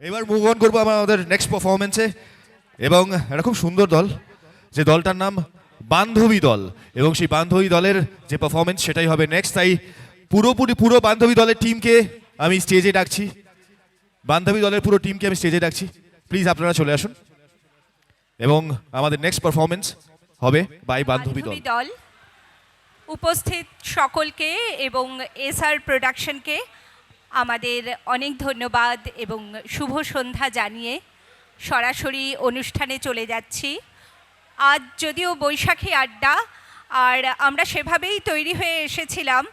এবার move on করবো আমাদের নেক্সট পারফরমেন্সে, এবং একটা খুব সুন্দর দল, যে দলটার নাম বান্ধবী দল, এবং সেই বান্ধবী দলের যে পারফরমেন্স সেটাই হবে নেক্সট। তাই পুরো বান্ধবী দলের টিমকে আমি স্টেজে ডাকছি, বান্ধবী দলের পুরো টিমকে আমি স্টেজে ডাকছি, প্লিজ আপনারা চলে আসুন। এবং আমাদের নেক্সট পারফরমেন্স হবে বাই বান্ধবী দল। উপস্থিত সকলকে এবং এসআর প্রোডাকশনকে আমাদের অনেক ধন্যবাদ এবং শুভ সন্ধ্যা জানিয়ে সরাসরি অনুষ্ঠানে চলে যাচ্ছি। আজ যদিও বৈশাখী আড্ডা, আর আমরা সেভাবেই তৈরি হয়ে এসেছিলাম,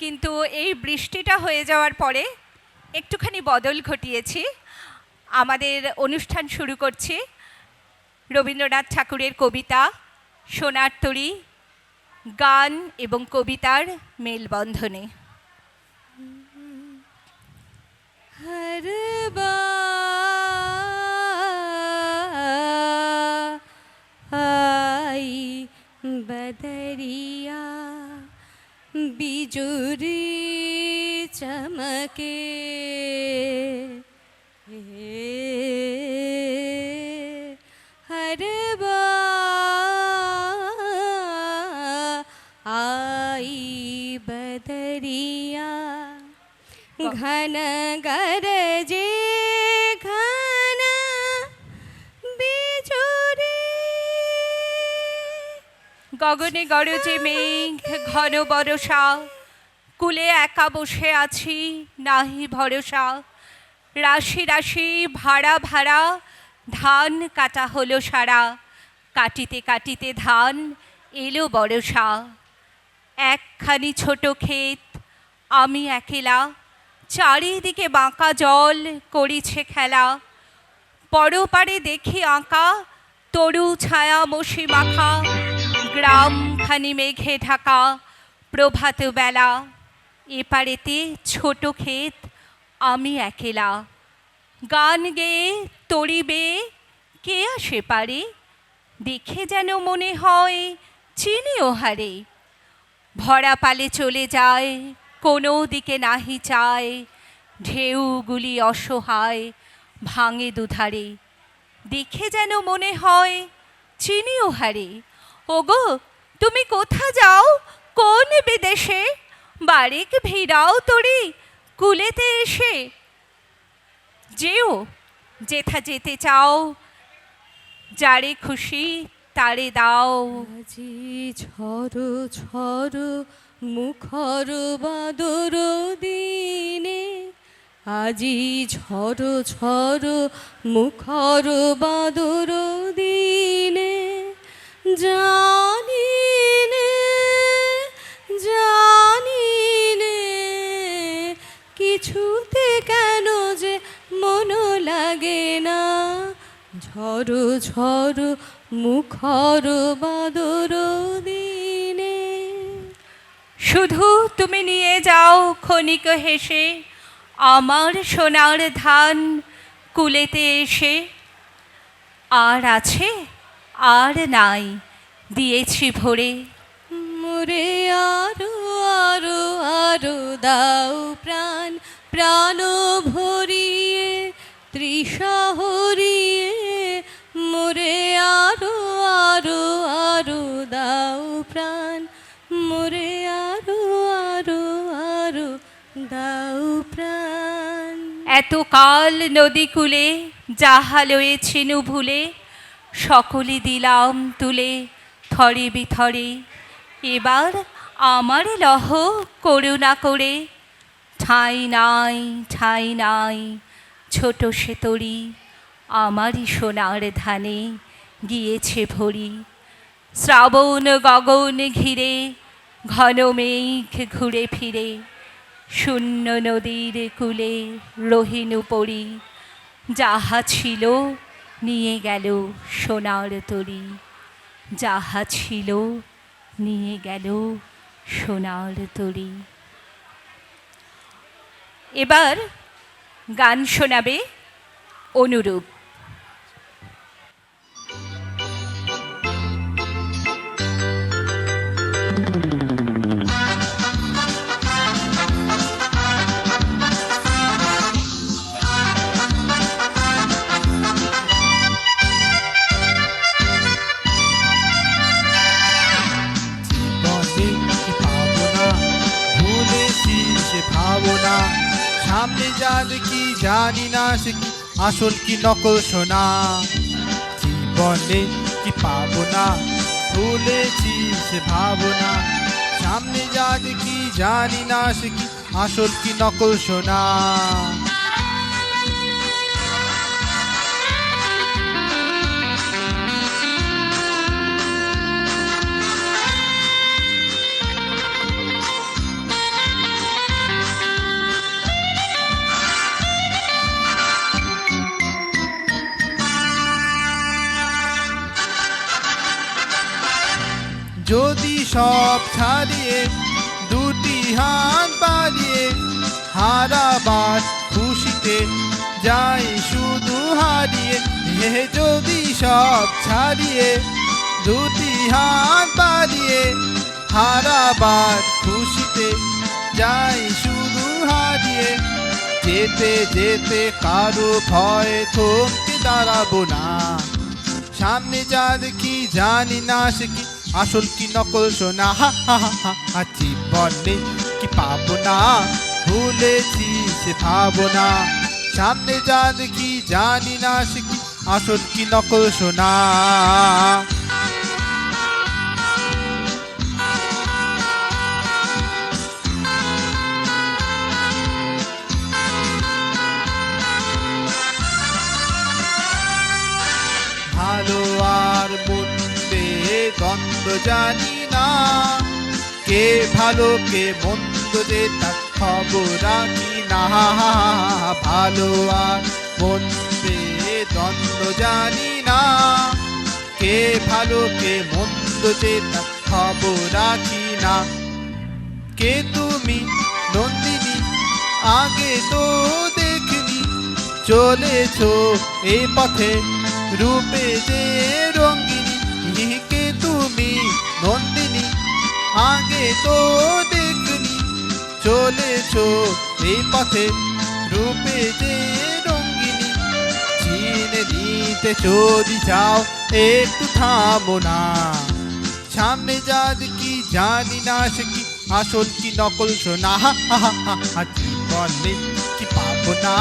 কিন্তু এই বৃষ্টিটা হয়ে যাওয়ার পরে একটুখানি বদল ঘটিয়েছি। আমাদের অনুষ্ঠান শুরু করছি রবীন্দ্রনাথ ঠাকুরের কবিতা সোনার তরী, গান এবং কবিতার মেলবন্ধনে। हर आई बदरिया बिजुरी चमके, हर आई बदरिया घन गरजे घन बिजुरी। গগনে গরজে মেঘ ঘন বরষা, কুলে একা বসে আছি নাহি ভরসা। রাশি রাশি ভাড়া ভাড়া ধান কাটা হলো সারা, কাটিতে কাটিতে ধান এলো বরষা। একখানি ছোট ক্ষেত আমি একেলা, চারিদিকে বাঁকা জল করিছে খেলা। পরপারে দেখি আঁকা তরু ছায়া মশি মাখা, গ্রামখানি মেঘে ঢাকা প্রভাত বেলা। এপারেতে ছোট ক্ষেত আমি একেলা, গান গেয়ে তরিবে কে আসে পারে। দেখে যেন মনে হয় চিনি ওহারে, ভরা পালে চলে যায় কোনো দিকে নাহি চায়। ঢেউগুলি অসহায় ভাঙে দুধারে, দেখে যেন মনে হয় চিনি ওহারে। ওগো তুমি কোথা যাও কোন বিদেশে, বারেক ভিড়াও তরি কুলেতে এসে। যেও যেথা যেতে চাও, যারে খুশি তারে দাও। আজি ঝড়ো ঝড়ো মুখর বাদর দিনে, আজি ঝড়ো ঝড়ো মুখর বাদর দিনে। জানি নে জানি নে কিছুতে কেন যে মন লাগে না। ঝড়ো ঝড়ো মুখর বাদর দিনে। শুধু তুমি নিয়ে যাও ক্ষণিক হেসে আমার সোনার ধান কুলেতে এসে। আর আছে আর নাই দিয়েছি ভরে, মোরে আরো আরো আরো দাও প্রাণ, প্রাণ ভরিয়ে তৃষা হরিয়ে। মোরে আরো আরো আরো দাও প্রাণ, মোরে আরো আরো আরো দাও প্রাণ। এত কাল নদী কূলে যাহা লয়েছিনু ভুলে, সকলে দিলাম তুলে থরে বিথরে। এবার আমার লহ করুণা করে, ঠাঁই নাই ঠাঁই নাই ছোট সে তরি। আমারই সোনার ধানে গিয়েছে ভরি। শ্রাবণ গগন ঘিরে ঘন মেঘ ঘুরে ফিরে, শূন্য নদীর কূলে রহিনু পড়ি। যাহা ছিল নিয়ে গেল সোনার তরী, যাহা ছিল নিয়ে গেল সোনার তরী। এবার গান শোনাবে অনুরূপ। জানি না সে কি আসল কি নকল সোনা। জীবনে কি পাবো না, ভুলেছি সে ভাবনা। সামনে যা দেখি জানি না সে কি আসল কি নকল সোনা। যদি সব ছাড়িয়ে দুটি হাত বাড়িয়ে হারাবার খুশিতে যাই শুধু হারিয়ে। হে যদি সব ছাড়িয়ে দুটি হাত বাড়িয়ে হারাবার খুশিতে যাই শুধু হারিয়ে। যেতে যেতে কারো ভয় থমকে দাঁড়াবো না। সামনে যা দেখি জানি না সে কি আসল কি নকল সোনা। হা হা হা হা হা। জীবনে কি পাবো না, ভুলেছি সে ভাবনা। সামনে যা দেখি জানি না সে কি আসল কি নকল সোনা। ভালো আর মন্দে দ্বন্দ্ব জানি না, কে ভালো কে মন্দ যে তার খবর রাখি না। ভালো আর মন্দে দ্বন্দ্ব জানি না, কে ভালো কে মন্দ যে তার খবর রাখি না। কে তুমি নন্দিনী আগে তো দেখিনি, চলেছো এই পথে রূপে যে রঙ্গিনী। কে তুমি নন্দিনী আগে তো দেখিনি, চলেছো এই পথে রূপে যে রঙ্গিনী। চিনে নিতে যদি চাও একটু থামো না। সামনে যা দেখি জানি না সে কি আসল কি নকল সোনা। জীবনে কি পাবো না,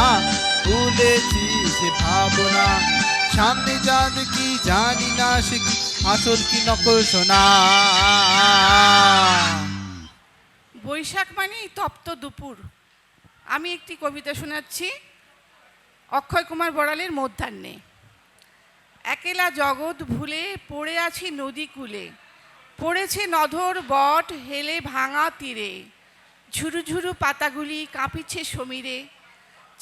ভুলেছি সে ভাবনা। সামনে যা দেখি জানি না সে কি আসল কি নকল সোনা। বৈশাখ মানেই তপ্ত দুপুর। আমি একটি কবিতা শোনাচ্ছি অক্ষয় কুমার বড়ালের মধ্যাহ্নে। একেলা জগৎ ভুলে পড়ে আছি নদী কূলে, পড়েছে নধর বট হেলে ভাঙা তীরে। ঝুরু ঝুরু পাতাগুলি কাঁপিছে সমীরে,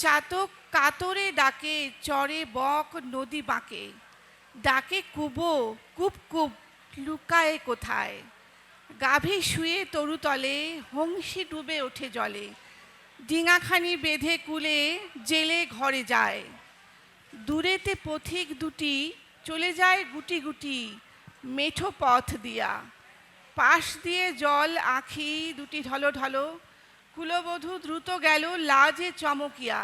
চাতক কাতরে ডাকে চরে বক নদী বাঁকে। ডাকে কুবো কুপ কুপ লুকায়ে কোথায়, গাভী শুয়ে তরুতলে হংসী ডুবে ওঠে জলে। ডিঙাখানি বেঁধে কুলে জেলে ঘরে যায়, দূরেতে পথিক দুটি চলে যায় গুটি গুটি মেঠো পথ দিয়া। পাশ দিয়ে জল আঁখি দুটি ঢলো ঢলো, কুলবধূ দ্রুত গেল লাজে চমকিয়া।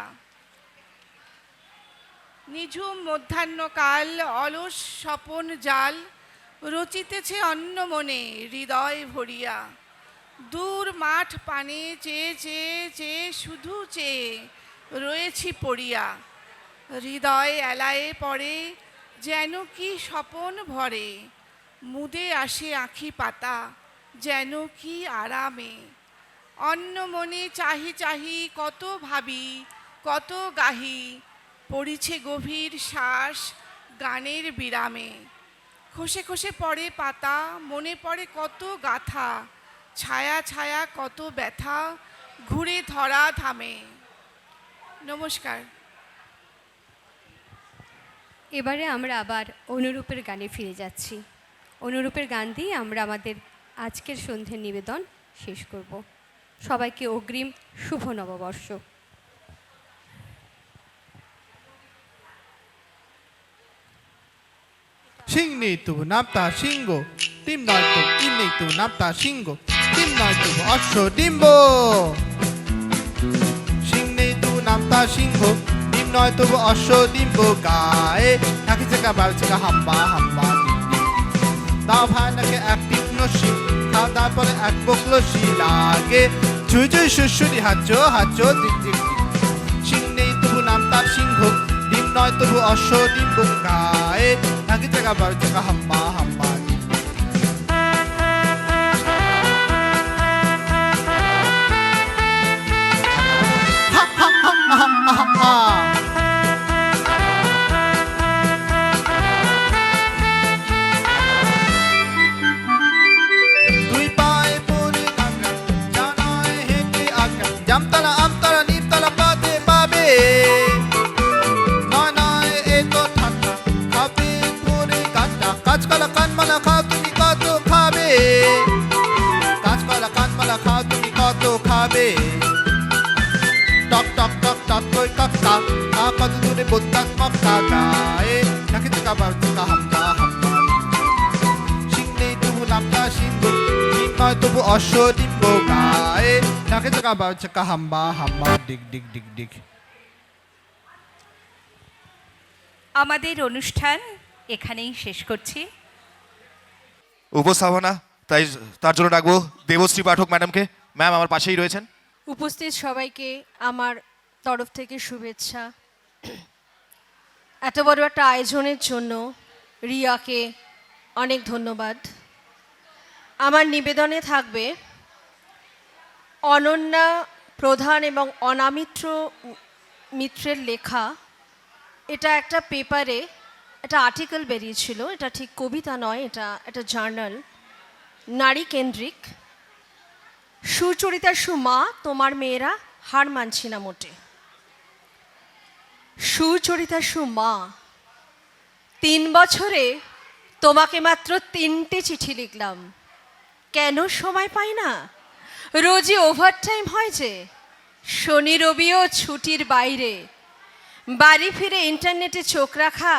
নিঝুম মধ্যাহ্নকাল অলস স্বপন জাল, রচিতেছে অন্য মনে হৃদয় ভরিয়া। দূর মাঠ পানে চেয়ে চেয়ে চেয়ে শুধু চেয়ে রয়েছি পড়িয়া। হৃদয় এলায়ে পড়ে যেন কি স্বপন ভরে, মুদে আসে আঁখি পাতা যেন কি আরামে। অন্য মনে চাহি চাহি কত ভাবি কত গাহি, পড়িছে গভীর শ্বাস গানের বিরামে। খসে খসে পড়ে পাতা মনে পড়ে কত গাথা, ছায়া ছায়া কত ব্যথা ঘুরে ধরা ধামে। নমস্কার। এবারে আমরা আবার অনুরূপের গানে ফিরে যাচ্ছি। অনুরূপের গান দিয়ে আমরা আমাদের আজকের সন্ধ্যের নিবেদন শেষ করব। সবাইকে অগ্রিম শুভ নববর্ষ। Shinnitu napta shingo, dim noitu innitu napta shingo, dim noitu osho dimbo. Shinnitu napta shingo, dim noitu osho dimbo gae. Taki chaka bar chaka hamba hamba dim dim. Dao bhanake ek tiknoshi, khao darpore ek bokloshi lage. Chui chui shushuri hacho hacho dik dik dik. Shinnitu napta নাম তার সিংহ ডিম নয় তবু অশ্ব ডিম্ব গায়ে নাকি জায়গা বার জায়গা হাম্মা হাম্মা হা হা হাম্মা হাম্মা হাম্মা দুই পায়ে পড়ে থাকা জানায় হেঁটে আঁকা জামতলা আমতলা নিমতলা পাতে পাবে নয় নয় এ তো ঠান্ডা খাবে পরে কাঁচা কাঁচকলা কানমালা খাও তুমি কত খাবে কাঁচকলা কানমালা খাও তুমি কত খাবে টক টক টক টক কই কাকা কত দূরে বোদ্দাক মক্কা গায়ে নাকি জায়গা বার জায়গা হাম্মা হাম্মা সিং নেই তবু নামটা সিন্ধু ডিম নয় তবু অশ্ব ডিম্ব গায়ে নাকি জায়গা বার জায়গা হাম্মা হাম্মা ডিগ ডিগ ডিগ ডিগ আমাদের অনুষ্ঠান এখানেই শেষ করছি। উপস্থাপনা তাই তার জন্য ডাকবো দেবশ্রী পাঠক ম্যাডামকে। ম্যাম আমার পাশেই রয়েছেন। উপস্থিত সবাইকে আমার তরফ থেকে শুভেচ্ছা। এত বড় একটা আয়োজনের জন্য রিয়াকে অনেক ধন্যবাদ। আমার নিবেদনে থাকবে অনন্যা প্রধান এবং অনামিত্র মিত্রের লেখা, এটা একটা পেপারে একটা আর্টিকেল বেরিয়েছিল, এটা ঠিক কবিতা নয়, এটা একটা জার্নাল, নারী কেন্দ্রিক। সুচরিতা সুমা তোমার মেয়েরা হার মানছি না মোটে। সুচরিতা সুমা 3 বছরে তোমাকে মাত্র 3টে চিঠি লিখলাম। কেন সময় পাই না? রোজই ওভারটাইম হয় যে, শনি রবিও ছুটির বাইরে। বাড়ি ফিরে ইন্টারনেটে চোখ রাখা,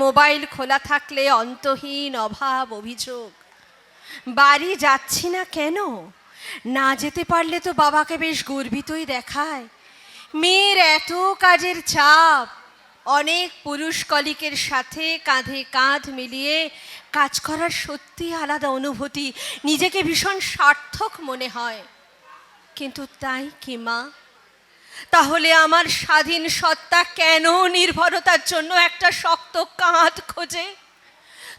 মোবাইল খোলা থাকলে অন্তহীন অভাব অভিযোগ। বাড়ি যাচ্ছি না কেন? না যেতে পারলে তো বাবাকে বেশ গর্বিতই দেখায়। মেয়ের এত কাজের চাপ, অনেক পুরুষ কলিকের সাথে কাঁধে কাঁধ মিলিয়ে কাজ করার সত্যি আলাদা অনুভূতি, নিজেকে ভীষণ সার্থক মনে হয়। কিন্তু তাই কি মা? তাহলে আমার স্বাধীন সত্তা কেন নির্ভরতার জন্য একটা শক্ত কাঁধ খোঁজে?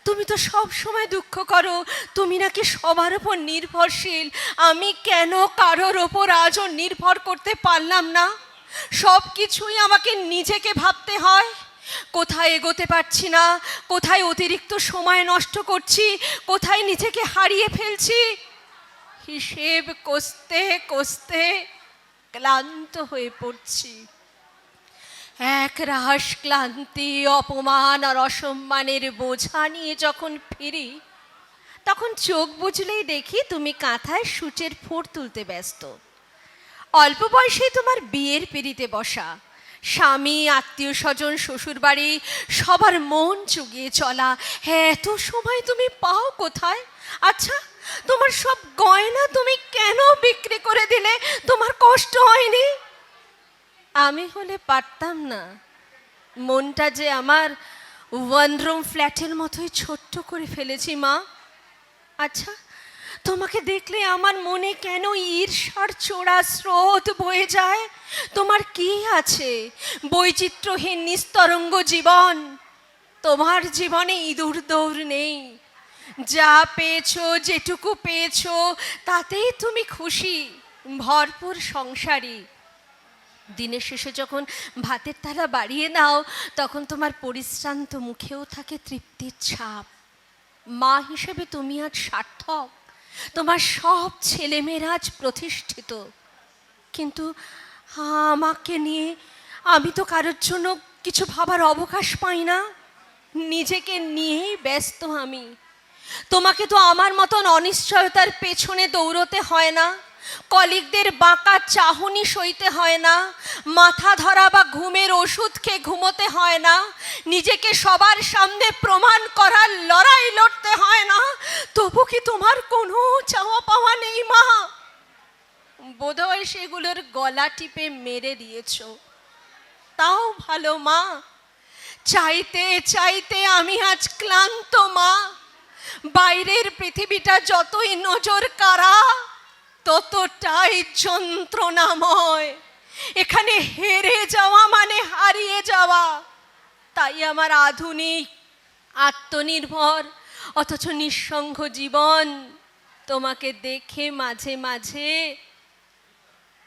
তুমি তো সব সময় দুঃখ করো তুমি নাকি সবার ওপর নির্ভরশীল। আমি কেন কারোর ওপর আজও নির্ভর করতে পারলাম না? সব কিছুই আমাকে নিজেকে ভাবতে হয়। কোথায় এগোতে পারছি না, কোথায় অতিরিক্ত সময় নষ্ট করছি, কোথায় নিজেকে হারিয়ে ফেলছি। হিসেব কষতে কষতে ক্লান্ত হয়ে পড়ছি। এক রাস ক্লান্তি, অপমান আর অসম্মানের বোঝা নিয়ে যখন ফিরি, তখন চোখ বুঝলেই দেখি তুমি কাঁথায় সূচের ফোঁট তুলতে ব্যস্ত। অল্প বয়সেই তোমার বিয়ের পিঁড়িতে বসা, স্বামী, আত্মীয় স্বজন, শ্বশুরবাড়ি, সবার মন চুগিয়ে চলা। এত সময় তুমি পাও কোথায়? আচ্ছা, তোমার সব গয়না তুমি কেন বিক্রি করে দিলে? তোমার কষ্ট হয়নি? আমি হলে পারতাম না। মনটা যে আমার 1 রুম ফ্ল্যাটের মতোই ছোট্ট করে ফেলেছি মা। আচ্ছা, তোমাকে দেখলে আমার মনে কেন ঈর্ষার চোরা স্রোত বয়ে যায়? তোমার কি আছে? বৈচিত্র্যহীন নিস্তরঙ্গ জীবন। তোমার জীবনে ইঁদুর দৌড় নেই। যা পেয়েছো, যেটুকু পেয়েছো, তাতেই তুমি খুশি, ভরপুর সংসারী। দিনের শেষে যখন ভাতের থালা বাড়িয়ে নাও, তখন তোমার পরিশ্রান্ত মুখেও থাকে তৃপ্তির ছাপ। মা হিসেবে তুমি আজ সার্থক, তোমার সব ছেলেমেয়েরা আজ প্রতিষ্ঠিত। কিন্তু আমাকে নিয়ে আমি তো কারোর জন্য কিছু ভাবার অবকাশ পাই না। নিজেকে নিয়েই ব্যস্ত আমি। তোমাকে তো আমার মতন অনিশ্চয়তার পেছনে দৌড়তে হয় না, কলিগদের বাঁকা চাহনি সইতে হয় না, মাথা ধরা বা ঘুমের ওষুধ খেয়ে ঘুমোতে হয় না, নিজেকে সবার সামনে প্রমাণ করার লড়াই লড়তে হয় না। তবু কি তোমার কোনো চাওয়া পাওয়া নেই মা? বোধহয় সেগুলোর গলা টিপে মেরে দিয়েছ। তাও ভালো মা। চাইতে চাইতে আমি আজ ক্লান্ত মা। বাইরের পৃথিবীটা যতই নজর কাড়া, ততটাই যন্ত্রণাময়। এখানে হেরে যাওয়া মানে হারিয়ে যাওয়া। তাই আমার আধুনিক, আত্মনির্ভর অথচ নিঃসঙ্গ জীবন তোমাকে দেখে মাঝে মাঝে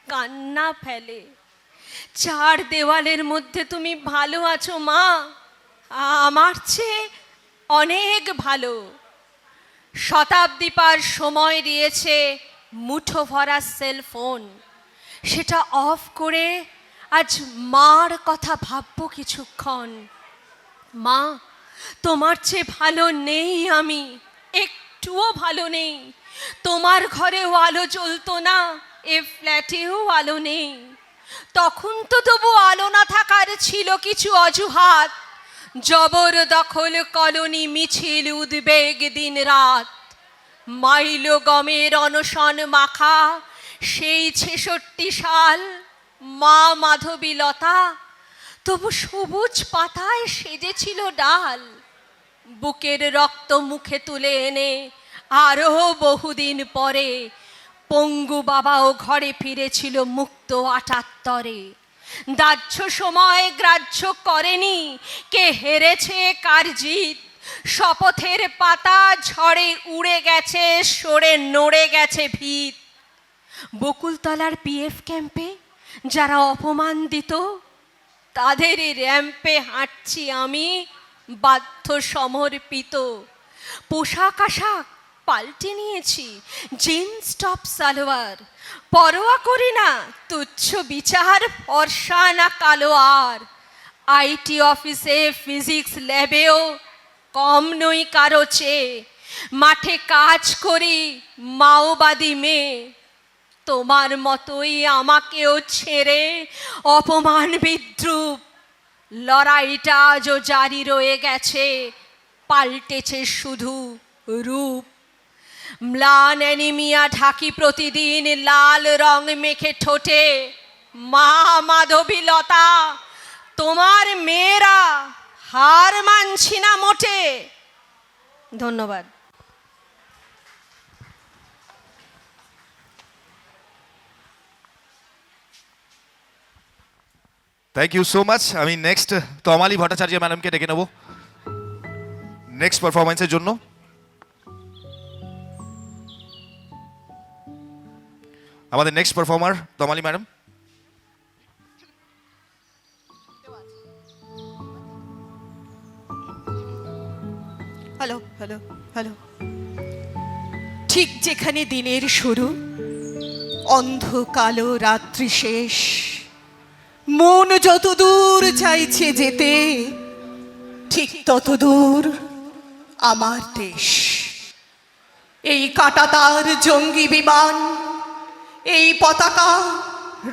কান্না ফেলে। চার দেওয়ালের মধ্যে তুমি ভালো আছো মা, আমার চেয়ে অনেক ভালো। শতাব্দী পার সময় দিয়েছে মুঠো ভরা সেলফোন, সেটা অফ করে আজ মার কথা ভাববো কিছুক্ষণ। মা, তোমার চেয়ে ভালো নেই আমি, একটুও ভালো নেই। তোমার ঘরেও আলো জ্বলতো না, এ ফ্ল্যাটেও আলো নেই। তখন তো তবু আলো না থাকার ছিল কিছু অজুহাত, জবরদখল, কলোনি, মিছিল, উদ্বেগ, দিন রাত। মাইল গমের অনশন মাখা সেই 66 সাল, মা মাধবীলতা তবু সবুজ পাতায় সেজেছিল ডাল। বুকের রক্ত মুখে তুলে এনে আরও বহুদিন পরে পঙ্গু বাবাও ঘরে ফিরেছিল মুক্ত 78-এ। দাহ্য সময় গ্রাহ্য করেনি কে হেরেছে কার জিত। শপথের পাতা ঝড়ে উড়ে গেছে, সরে নড়ে গেছে ভিত। বকুলতলার পিএফ ক্যাম্পে যারা অপমান দিত, তাদের র্যাম্পে হাঁটছি আমি বাধ্য সমর্পিত। পোশাক আশাক পাল্টে নিয়েছি, জিন্স টপ সালোয়ার, পরোয়া করি না তুচ্ছ বিচার, ফর্সা না কালো আর। আইটি অফিসে, ফিজিক্স ল্যাবেও কম নই কারো চেয়ে। মাঠে কাজ করি মাওবাদী মেয়ে, তোমার মতোই আমাকেও ছেড়ে অপমান বিদ্রুপ। লড়াইটা আজও জারি রয়ে গেছে, পাল্টেছে শুধু রূপ। ম্লান অ্যানিমিয়া ঢাকি প্রতিদিন লাল রং মেখে ঠোঁটে। মা মাধবীলতা, তোমার মেয়েরা হার মানছি না মোটে। ধন্যবাদ। Thank you so much. আমি নেক্সট তমালি ভট্টাচার্য ম্যাডামকে ডেকে নেব নেক্সট পারফরমেন্সের জন্য। আমাদের next performer Tamali madam. Hello hello hello. ঠিক যেখানে দিনের শুরু, অন্ধ কালো রাত্রি শেষ, মন যত দূর চাইছে যেতে, ঠিক তত দূর আমার দেশ। এই কাঁটাতার জঙ্গি বিমান, এই পতাকা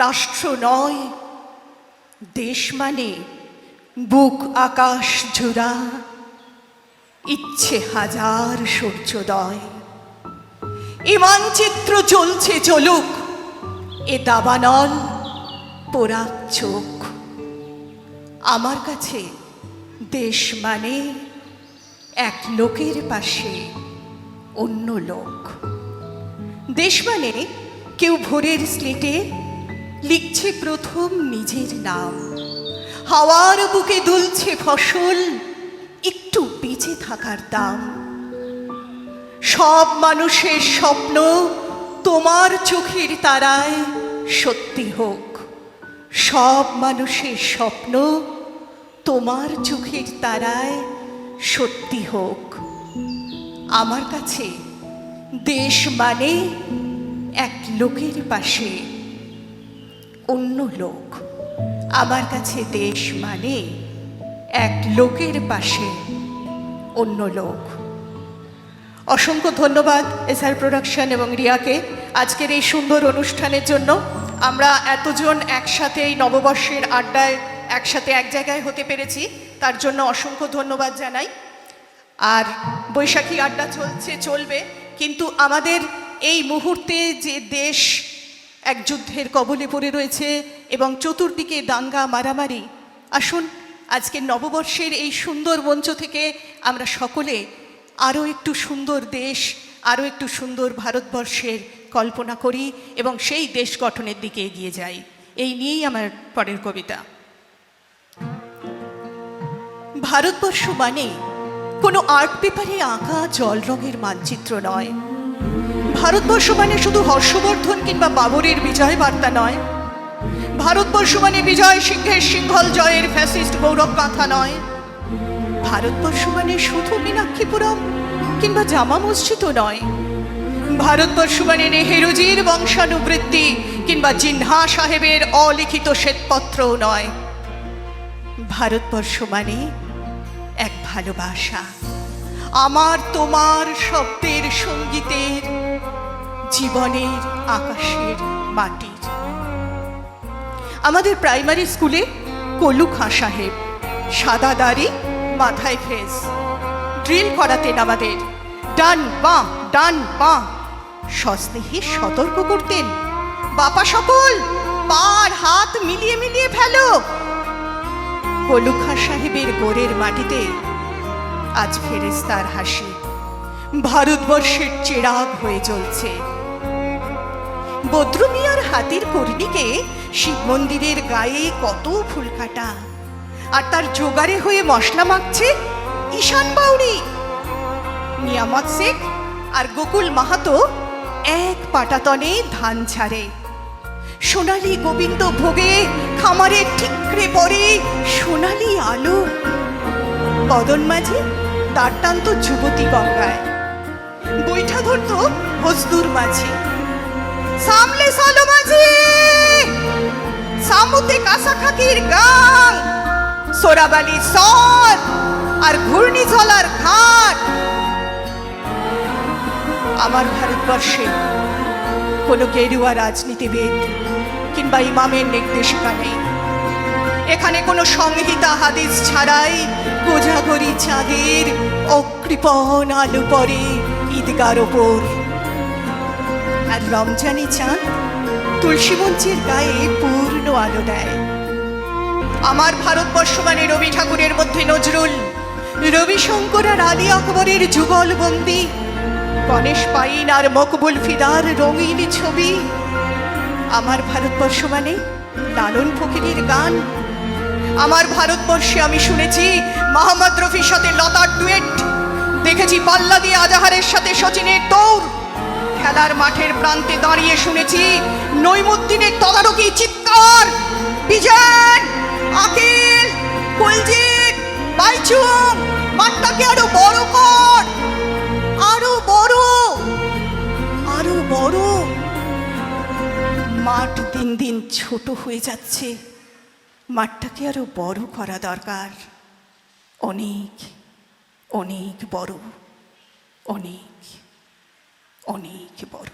রাষ্ট্র নয়। দেশ মানে বুক আকাশ জোড়া, ইচ্ছে হাজার সূর্যোদয়। এ মানচিত্র চলছে চলুক, এ দাবানল পোড়া চোখ। আমার কাছে দেশ মানে এক লোকের পাশে অন্য লোক। দেশ মানে কেউ ভোরের স্লেটে লিখছে প্রথম নিজের নাম। হাওয়ার বুকে দুলছে ফসল, একটু বেঁচে থাকার দাম। সব মানুষের স্বপ্ন তোমার চোখের তারায় সত্যি হোক। সব মানুষের স্বপ্ন তোমার চোখের তারায় সত্যি হোক। আমার কাছে দেশ মানে এক লোকের পাশে অন্য লোক। আমার কাছে দেশ মানে এক লোকের পাশে অন্য লোক। অসংখ্য ধন্যবাদ এসআর প্রোডাকশন এবং রিয়াকে আজকের এই সুন্দর অনুষ্ঠানের জন্য। আমরা এতজন একসাথে এই নববর্ষের আড্ডায় একসাথে এক জায়গায় হতে পেরেছি, তার জন্য অসংখ্য ধন্যবাদ জানাই। আর বৈশাখী আড্ডা চলছে, চলবে, কিন্তু আমাদের এই মুহূর্তে যে দেশ এক যুদ্ধের কবলে পড়ে রয়েছে এবং চতুর্দিকে দাঙ্গা মারামারি, আসুন আজকে নববর্ষের এই সুন্দর মঞ্চ থেকে আমরা সকলে আরও একটু সুন্দর দেশ, আরও একটু সুন্দর ভারতবর্ষের কল্পনা করি এবং সেই দেশ গঠনের দিকে এগিয়ে যাই। এই নিয়েই আমার পরের কবিতা। ভারতবর্ষ মানে কোনো আর্ট পেপারে আঁকা জল রঙের মানচিত্র নয়। ভারতবর্ষ মানে শুধু হর্ষবর্ধন কিংবা বাবরের বিজয় বার্তা নয়। ভারতবর্ষ মানে বিজয় সিংহের সিংহল জয়ের ফ্যাসিস্ট গৌরব গাথা নয়। ভারতবর্ষ মানে শুধু মীনাক্ষীপুরম কিংবা জামা মসজিদও নয়। ভারতবর্ষ মানে নেহেরুজির বংশানুবৃত্তি কিংবা জিন্না সাহেবের অলিখিত শ্বেতপত্রও নয়। ভারতবর্ষ মানে এক ভালোবাসা, আমার তোমার শব্দের সঙ্গীতের, জীবনের আকাশের মাটির। আমাদের প্রাইমারি স্কুলে কলু খাঁ সাহেব সাদা দাড়ি মাথায় ফেস ড্রিল করাতেন আমাদের। ডান বাঁ ডান বাঁ সস্নেহে সতর্ক করতেন, বাপা সকল পার হাত মিলিয়ে মিলিয়ে ফেলো। কলু খাঁ সাহেবের গোরের মাটিতে আজ ফেরেশতার হাসি ভারতবর্ষের চেরাগ হয়ে জ্বলছে। বদ্রু মিয়ার হাতের কর্ণিকে শিব মন্দিরের গায়ে কত ফুল কাটা, আর তার জোগাড়ে হয়ে মশলা মাখছে ঈশান বাউরি। নিয়ামত শেখ আর গোকুল মাহাতো এক পাটাতনে ধান ছাড়ে। সোনালী গোবিন্দ ভোগে খামারে ঠিকরে পড়ে সোনালী আলো। বদন মাঝি তার টানত যুবতী গঙ্গায়, বৈঠা ধরত হজদুর মাঝি। সামলে সালো মাঝি সামুতে কাঁসা খাকির গাং, সোরাবালি সর আর ঘূর্ণিঝলার ঘাট। আমার ভারতবর্ষে কোনো গেরুয়া রাজনীতিবিদ কিংবা ইমামের নির্দেশিকা নেই। এখানে কোনো সংহিতা হাদিস ছাড়াই কোজাগরি চাঁদের অকৃপণ আলো পড়ে ঈদগার ওপর, আর রমজানি চাঁদ তুলসী মঞ্চের গায়ে পূর্ণ আলো দেয়। আমার ভারতবর্ষ মানে রবি ঠাকুরের মধ্যে নজরুল, রবিশঙ্কর আর আলী আকবরের যুগলবন্দি, গণেশ পাইন আর মকবুল ফিদার রঙিন ছবি। আমার ভারতবর্ষ মানে লালন ফকিরের গান। আমার ভারতবর্ষে আমি শুনেছি মোহাম্মদ রফির সাথে লতার ডুয়েট, দেখেছি পাল্লা দিয়ে আজাহারের সাথে সচিনের দৌড়, খেলার মাঠের প্রান্তে দাঁড়িয়ে শুনেছি নইমুদ্দিনের তদারকি চিৎকার, বিজয় আকিল কুলজিৎ বাইচুং মাঠটাকে আরো বড় কর, আরো বড় আরো বড়। মাঠ দিন দিন ছোট হয়ে যাচ্ছে, মাঠটাকে আরো বড় করা দরকার, অনেক অনেক বড়, অনেক অনেক বড়।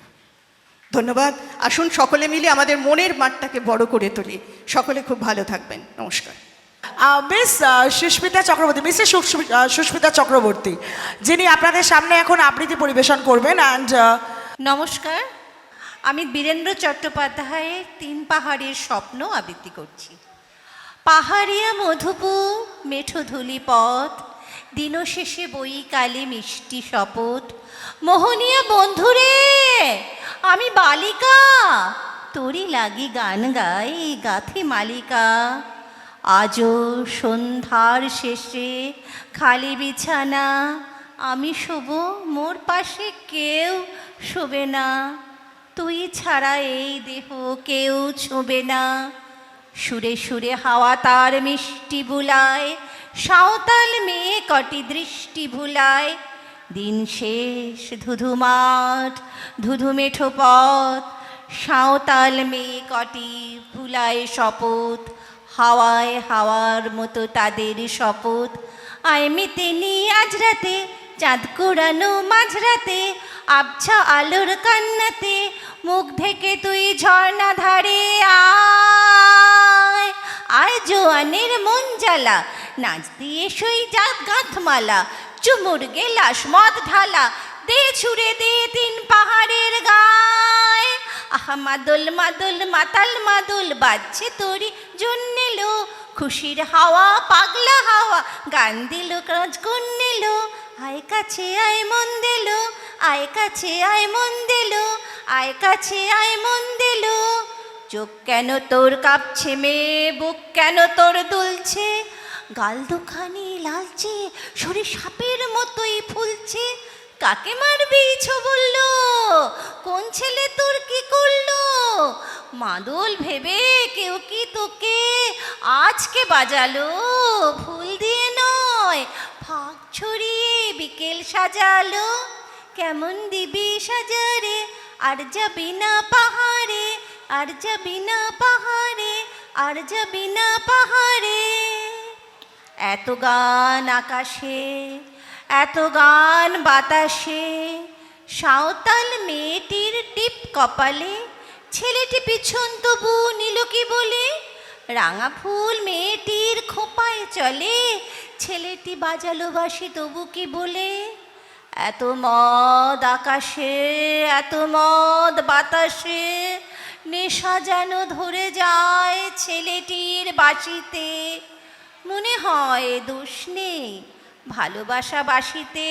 ধন্যবাদ। আসুন সকলে মিলে আমাদের মনের মাঠটাকে বড় করে তুলি। সকলে খুব ভালো থাকবেন। নমস্কার। মিস সুস্মিতা চক্রবর্তী, মিসেস সুস্মিতা চক্রবর্তী, যিনি আপনাদের সামনে এখন আবৃত্তি পরিবেশন করবেন। অ্যান্ড নমস্কার, আমি বীরেন্দ্র চট্টোপাধ্যায়ের 3 পাহাড়ের স্বপ্ন আবৃত্তি করছি। পাহাড়িয়া মধুপুর মেঠো ধুলি পথ, দিনশেষে বই কালে মিষ্টি শপথ। মোহনিয়া বন্ধুরে আমি বালিকা, তোরি লাগি গান গাই গাথি মালিকা। আজও সন্ধ্যার শেষে খালি বিছানা, আমি শোব মোর পাশে কেউ শোবে না, তুই ছাড়া এই দেহ কেউ ছোঁবে না। সুরে সুরে হাওয়া তার মিষ্টি বুলায়, সাঁওতাল মেয়ে কটি দৃষ্টি ভুলায়। দিন শেষ ধুধু মাঠ ধুধু মেঠো পথ, সাঁওতাল মেয়ে কটি ভুলায় শপথ। হাওয়ায় হাওয়ার মতো তাদের শপথ, আয় মেতেনি আজ রাতে চাঁদ কুড়ানো মাঝরাতে। আবছা আলোর কান্নাতে মুখ ঢেকে তুই ঝর্ণা ধারে আয়। আয় জোয়ানের মন জ্বালা, নাচ দিয়ে সই জাত গাঁথমালা। চুমুর গেলাস মদ ঢালা, দে ছুড়ে দে 3 পাহাড়ের গায়। আহা মাদল মাদল মাতাল মাদল বাজছে তোরি জন্যেলো। খুশির হাওয়া পাগলা হাওয়া গান দিল কাজ কোন নিল। আয় কাছে আয় মন দিল, আয় কাছে আয় মন দিল, আয় কাছে আয় মন দিল। চোখ কেন তোর কাঁপছে মেয়ে, বুক কেন তোর দুলছে, গাল দুখানি লালচে, শরীর সাপের মতোই ফুলছে। কাকে মারবি ইছো বললো, কোন ছেলে তোর কি করলো? মাদল ভেবে কেউ কি তোকে আজকে বাজালো? ফুল দিয়ে নয়, ফাঁক ছড়িয়ে বিকেল সাজালো। কেমন দিবি সাজারে, আর যাবি না পাহাড়ে, আর যাবি না পাহাড়ে, আর যাবি না পাহাড়ে। এত গান আকাশে, এত গান বাতাসে, সাঁওতাল মেয়েটির টিপ কপালে, ছেলেটি পিছন তবু নিল কি বলে? রাঙা ফুল মেয়েটির খোঁপায় চলে, ছেলেটি বাজালো বাঁশি তবু কি বলে? এত মদ আকাশে, এত মদ বাতাসে, নেশা যেন ধরে যায় ছেলেটির বাঁশিতে। মনে হয় দোষ নেই ভালোবাসা বাসিতে।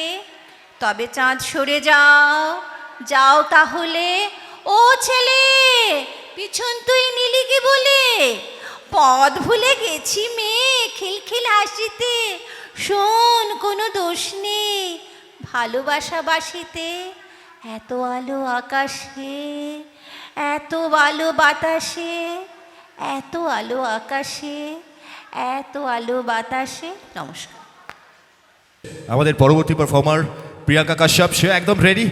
তবে চাঁদ সরে যাও, যাও তাহলে। ও ছেলে, পিছন তুই নিলি কি বলে? পথ ভুলে গেছি মেয়ে খিলখিল হাসিতে। শোন, কোনো দোষ নেই ভালোবাসা বাসিতে। এত আলো আকাশে, এত আলো বাতাসে, এত আলো আকাশে, এত আলো বাতাসে। নমস্কার। আমাদের পরবর্তী পারফর্মার প্রিয়াঙ্কা কাশ্যপ, সে একদম রেডি।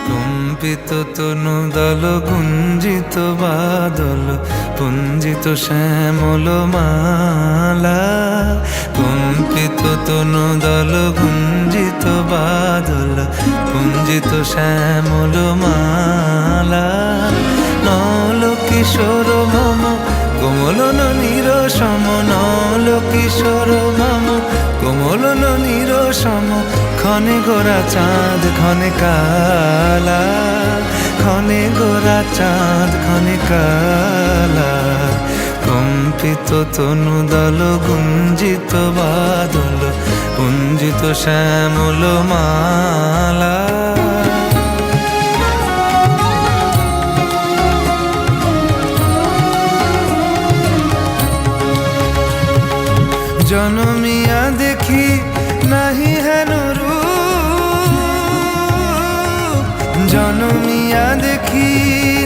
কম্পিত তনু দল গুঞ্জিত বাদল, পুঞ্জিত শ্যামল মালা। কম্পিত তনু দল গুঞ্জিত বাদল, পুঞ্জিত শ্যামল মালা। নল কিশোর মম কোমলন নিরসম, নল কিশোর মম কোমলন নিরসম। ক্ষণে গোরা চাঁদ ক্ষণে কালা, ক্ষণে গোরা চাঁদ ক্ষণে কালা। কম্পিত তনু দল গুঞ্জিত বাদল, পুঞ্জিত শ্যামল মালা। জনমিয়া দেখি নাহি হেন রূপ, জনমিয়া দেখি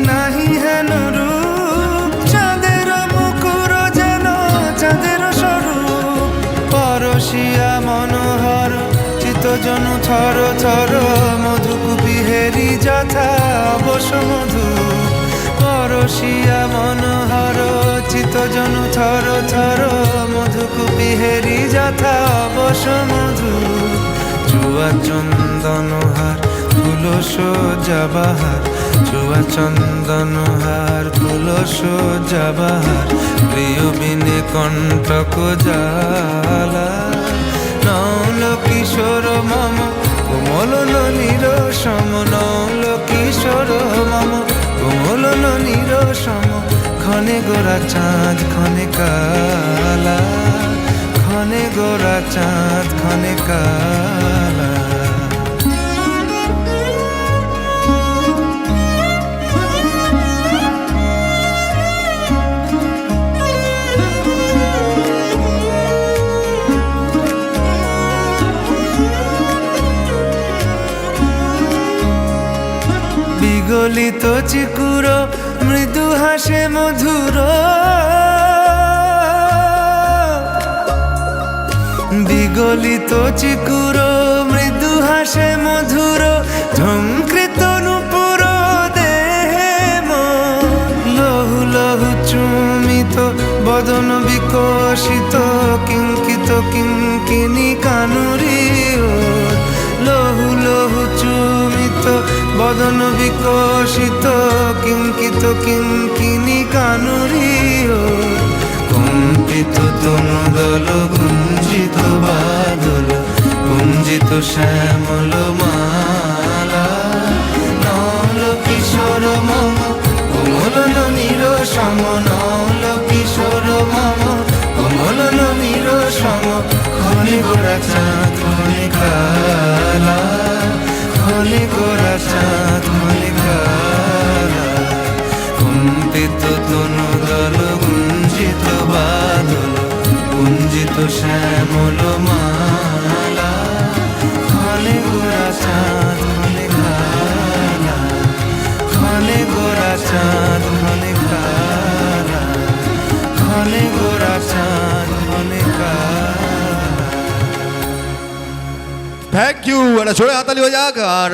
নাহি হেন রূপ। চাঁদের মুকুর যেন চাঁদের স্বরূপ, পরশিয়া মনোহর চিত্তজনু থর থর। মধুকুপি হেরি যথা অবশ মধু, পরশিয়া মনোহর চিত্তজনু থর থর। মধুকুপি হেরি যথা অবশ মধু। চুয়া চন্দনহার ফুল সজ্জা বাহার, চুয়া চন্দনহার ফুল সজ্জা বাহার। প্রিয় বিনে কণ্টক জ্বালা। নল কিশোর মম কোমলন নিরসম, নল কিশোর মম কোমলন নিরসম। ক্ষণে গোরা চাঁদ ক্ষণে কালা, ক্ষণে গোরা চাঁদ ক্ষণে কালা। বিগলিত চিকুর মৃদু হাসে মধুর, বিগলিত চিকুর মৃদু হাসে মধুর। ঝঙ্কৃত নূপুর দেহে লহু লহু চুমিত বদন বিকশিত। কিঙ্কিত কিঙ্কিনি কানুরি, লহু লহু চুমিত বদন বিকশিত। কিঙ্কিত কিঙ্কিনি কানুরি। কম্পিত তনু দল গুঞ্জিত বাদল, গুঞ্জিত শ্যামল মালা। নল কিশোর মম কোমলন নিরসম, নল কিশোর মম কোমলন নিরসম। ক্ষণে গোরা চাঁদ ক্ষণে কালা, চাঁদ ঘনে কালা কম্পিত তনু দল গুঞ্জিত বাদল গুঞ্জিত শ্যামল মালা ঘনে গোরা চাঁদ ঘনে কালা ঘনে গোরা চাঁদ ঘনে কালা ঘনে গোরা চাঁদ ঘনে কালা থ্যাংক ইউ, একটা জোরে হাতালি হয়ে যাক। আর